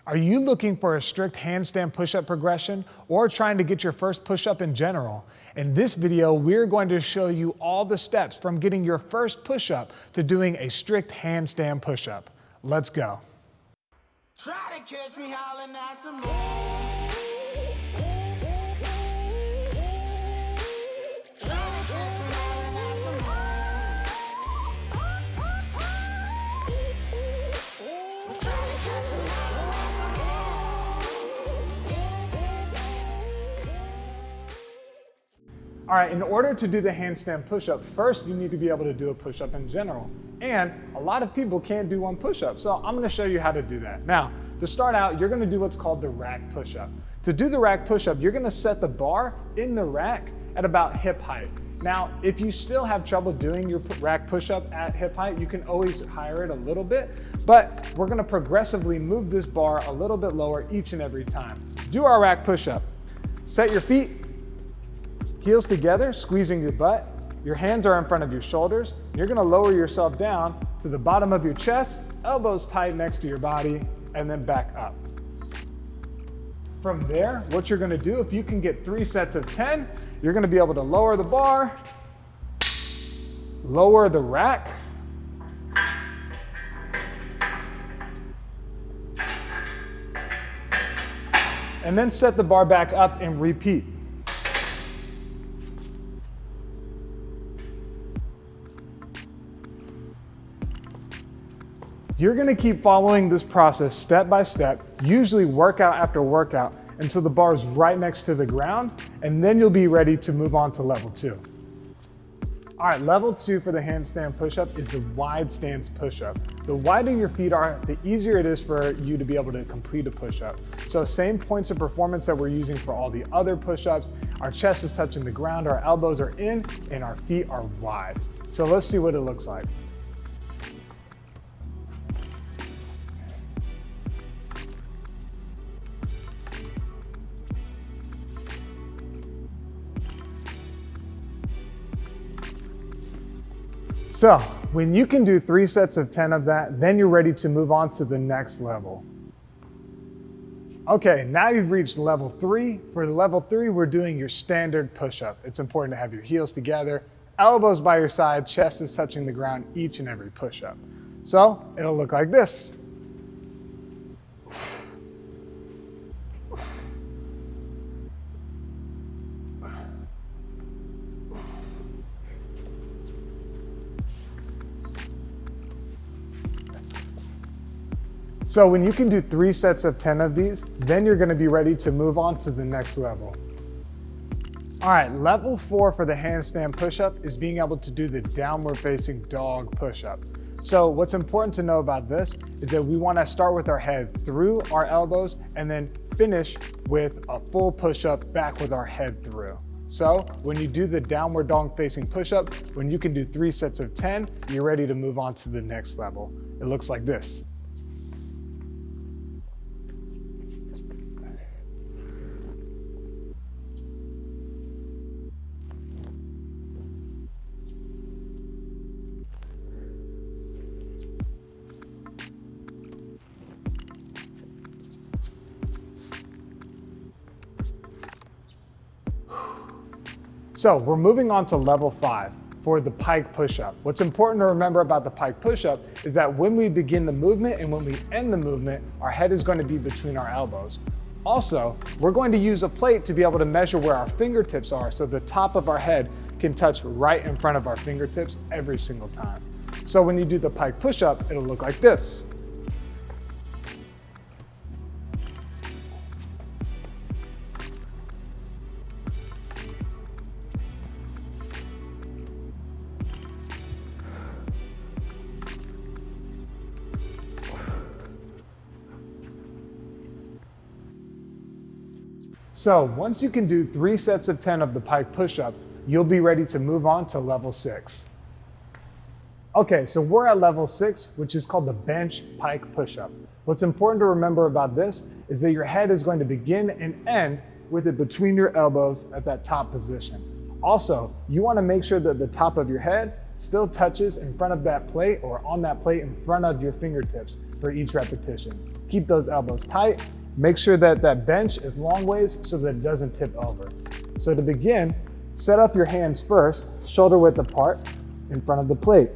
Are you looking for a strict handstand push-up progression or trying to get your first push-up in general? In this video, we're going to show you all the steps from getting your first push-up to doing a strict handstand push-up. Let's go. Try to catch me howling at the moon. Try to catch me howling at the moon. Try to catch me howling at the moon. All right, in order to do the handstand push-up, first you need to be able to do a push-up in general. And a lot of people can't do one push-up, so I'm gonna show you how to do that. Now, to start out, you're gonna do what's called the rack push-up. To do the rack push-up, you're gonna set the bar in the rack at about hip height. Now, if you still have trouble doing your rack push-up at hip height, you can always higher it a little bit, but we're gonna progressively move this bar a little bit lower each and every time. Do our rack push-up. Set your feet, heels together, squeezing your butt. Your hands are in front of your shoulders. You're gonna lower yourself down to the bottom of your chest, elbows tight next to your body, and then back up. From there, what you're gonna do, if you can get 3 sets of 10, you're gonna be able to lower the bar, lower the rack, and then set the bar back up and repeat. You're gonna keep following this process step by step, usually workout after workout, until the bar is right next to the ground, and then you'll be ready to move on to level 2. All right, level 2 for the handstand push-up is the wide stance push-up. The wider your feet are, the easier it is for you to be able to complete a push-up. So same points of performance that we're using for all the other push-ups. Our chest is touching the ground, our elbows are in, and our feet are wide. So let's see what it looks like. So when you can do 3 sets of 10 of that, then you're ready to move on to the next level. Okay, now you've reached level 3. For level 3, we're doing your standard push-up. It's important to have your heels together, elbows by your side, chest is touching the ground each and every push-up. So it'll look like this. So when you can do 3 sets of 10 of these, then you're gonna be ready to move on to the next level. All right, level 4 for the handstand push-up is being able to do the downward facing dog push-up. So what's important to know about this is that we wanna start with our head through our elbows and then finish with a full push-up back with our head through. So when you do the downward dog facing push-up, when you can do 3 sets of 10, you're ready to move on to the next level. It looks like this. So we're moving on to level 5 for the pike push-up. What's important to remember about the pike push-up is that when we begin the movement and when we end the movement, our head is going to be between our elbows. Also, we're going to use a plate to be able to measure where our fingertips are so the top of our head can touch right in front of our fingertips every single time. So when you do the pike push-up, it'll look like this. So once you can do 3 sets of 10 of the pike push-up, you'll be ready to move on to level 6. Okay, so we're at level 6, which is called the bench pike push-up. What's important to remember about this is that your head is going to begin and end with it between your elbows at that top position. Also, you want to make sure that the top of your head still touches in front of that plate or on that plate in front of your fingertips for each repetition. Keep those elbows tight. Make sure that that bench is long ways so that it doesn't tip over. So to begin, set up your hands first, shoulder width apart in front of the plate.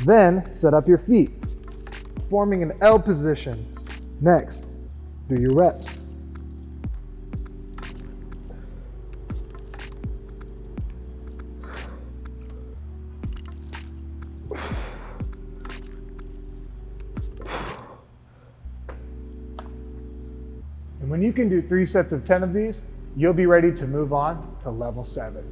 Then set up your feet, forming an L position. Next, do your reps. And when you can do 3 sets of 10 of these, you'll be ready to move on to level 7.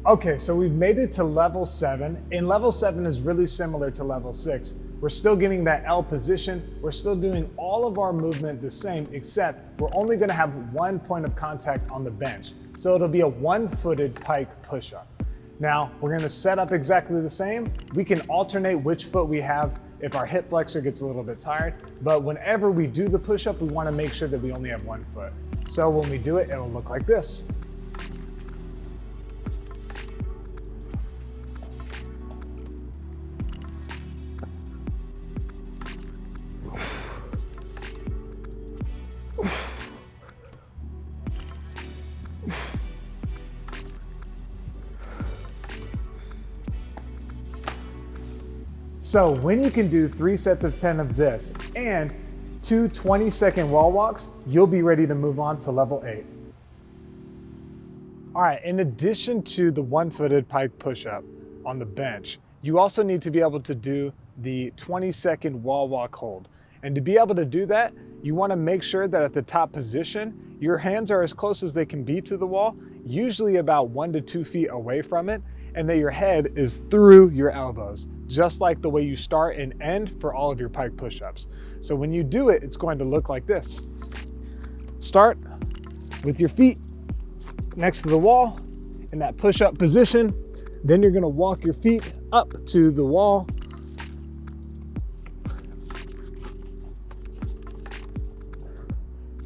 Okay, so we've made it to level 7, and level 7 is really similar to level 6. We're still getting that L position. We're still doing all of our movement the same, except we're only gonna have one point of contact on the bench. So it'll be a one-footed pike push-up. Now, we're gonna set up exactly the same. We can alternate which foot we have if our hip flexor gets a little bit tired, but whenever we do the push-up, we wanna make sure that we only have one foot. So when we do it, it'll look like this. So when you can do 3 sets of 10 of this and 2 20-second wall walks, you'll be ready to move on to level 8. All right, in addition to the one-footed pike push-up on the bench, you also need to be able to do the 20-second wall walk hold. And to be able to do that, you wanna make sure that at the top position, your hands are as close as they can be to the wall, usually about 1 to 2 feet away from it, and that your head is through your elbows, just like the way you start and end for all of your pike push-ups. So when you do it, it's going to look like this. Start with your feet next to the wall in that push-up position. Then you're gonna walk your feet up to the wall.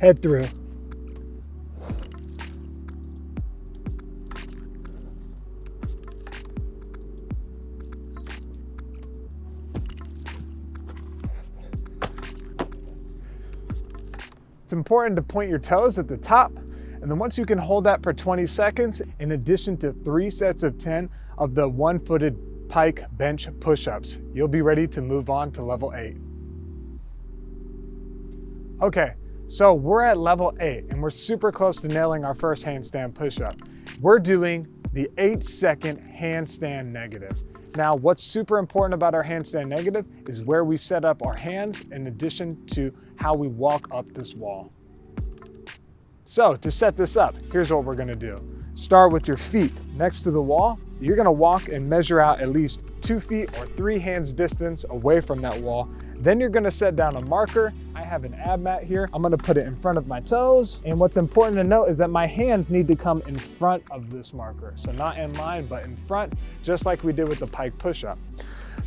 Head through. It's important to point your toes at the top, and then once you can hold that for 20 seconds, in addition to 3 sets of 10 of the one-footed pike bench push-ups, you'll be ready to move on to level 8. Okay, so we're at level 8, and we're super close to nailing our first handstand push-up. We're doing the 8-second handstand negative. Now, what's super important about our handstand negative is where we set up our hands in addition to how we walk up this wall. So to set this up, here's what we're gonna do. Start with your feet next to the wall. You're gonna walk and measure out at least 2 feet or 3 hands distance away from that wall. Then you're gonna set down a marker. I have an ab mat here. I'm gonna put it in front of my toes. And what's important to note is that my hands need to come in front of this marker. So not in line, but in front, just like we did with the pike push-up.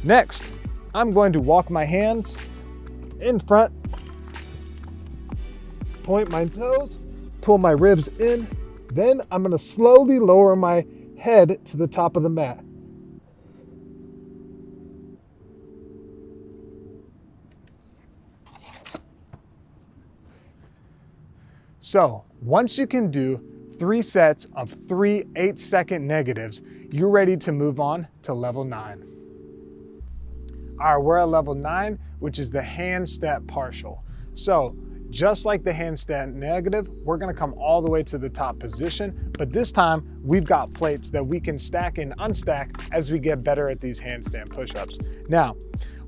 Next, I'm going to walk my hands in front, point my toes, pull my ribs in. Then I'm gonna slowly lower my head to the top of the mat. So once you can do 3 sets of 3 8-second negatives, you're ready to move on to level 9. All right, we're at level 9, which is the handstand partial. So just like the handstand negative, we're gonna come all the way to the top position, but this time we've got plates that we can stack and unstack as we get better at these handstand push-ups. Now,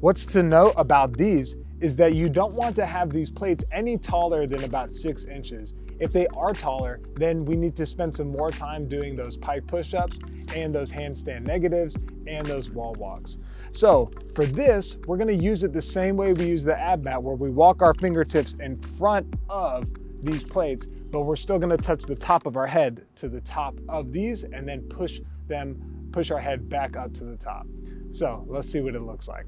what's to note about these is that you don't want to have these plates any taller than about 6 inches. If they are taller, then we need to spend some more time doing those pike push-ups and those handstand negatives and those wall walks. So for this, we're gonna use it the same way we use the ab mat, where we walk our fingertips in front of these plates, but we're still gonna touch the top of our head to the top of these and then push our head back up to the top. So let's see what it looks like.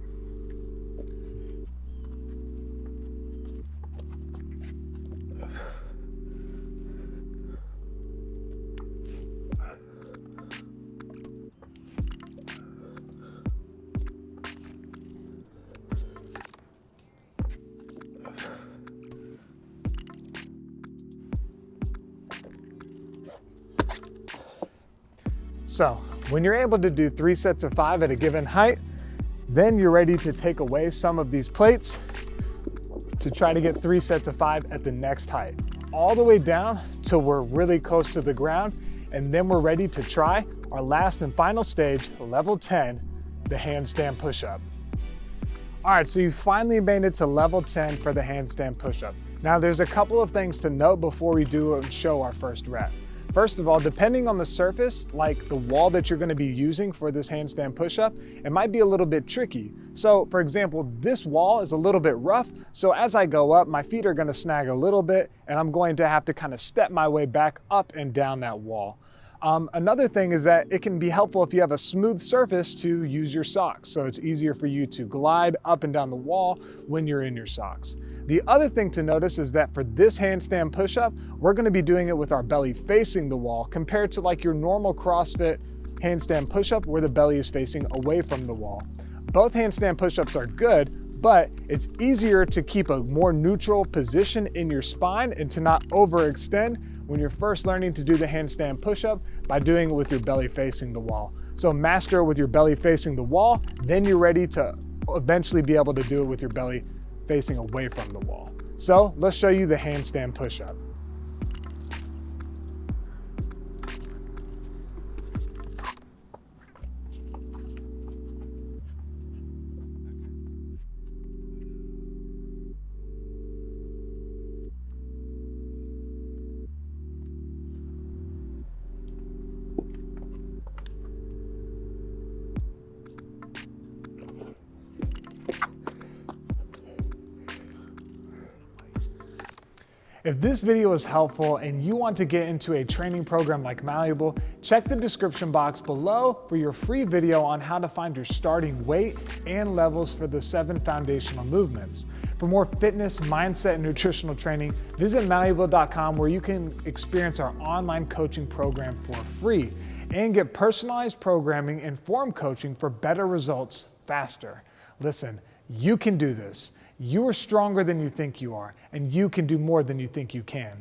So when you're able to do 3 sets of 5 at a given height, then you're ready to take away some of these plates to try to get 3 sets of 5 at the next height, all the way down till we're really close to the ground. And then we're ready to try our last and final stage, level 10, the handstand push-up. All right, so you finally made it to level 10 for the handstand push-up. Now there's a couple of things to note before we do and show our first rep. First of all, depending on the surface, like the wall that you're gonna be using for this handstand push-up, it might be a little bit tricky. So for example, this wall is a little bit rough, so as I go up, my feet are gonna snag a little bit, and I'm going to have to kind of step my way back up and down that wall. Another thing is that it can be helpful if you have a smooth surface to use your socks, so it's easier for you to glide up and down the wall when you're in your socks. The other thing to notice is that for this handstand push-up, we're gonna be doing it with our belly facing the wall compared to like your normal CrossFit handstand push-up where the belly is facing away from the wall. Both handstand push-ups are good, but it's easier to keep a more neutral position in your spine and to not overextend when you're first learning to do the handstand push-up by doing it with your belly facing the wall. So master it with your belly facing the wall, then you're ready to eventually be able to do it with your belly facing away from the wall. So let's show you the handstand push-up. If this video is helpful and you want to get into a training program like Malleable, check the description box below for your free video on how to find your starting weight and levels for the 7 foundational movements. For more fitness, mindset, and nutritional training, visit malleable.com where you can experience our online coaching program for free and get personalized programming and form coaching for better results faster. Listen, you can do this. You are stronger than you think you are, and you can do more than you think you can.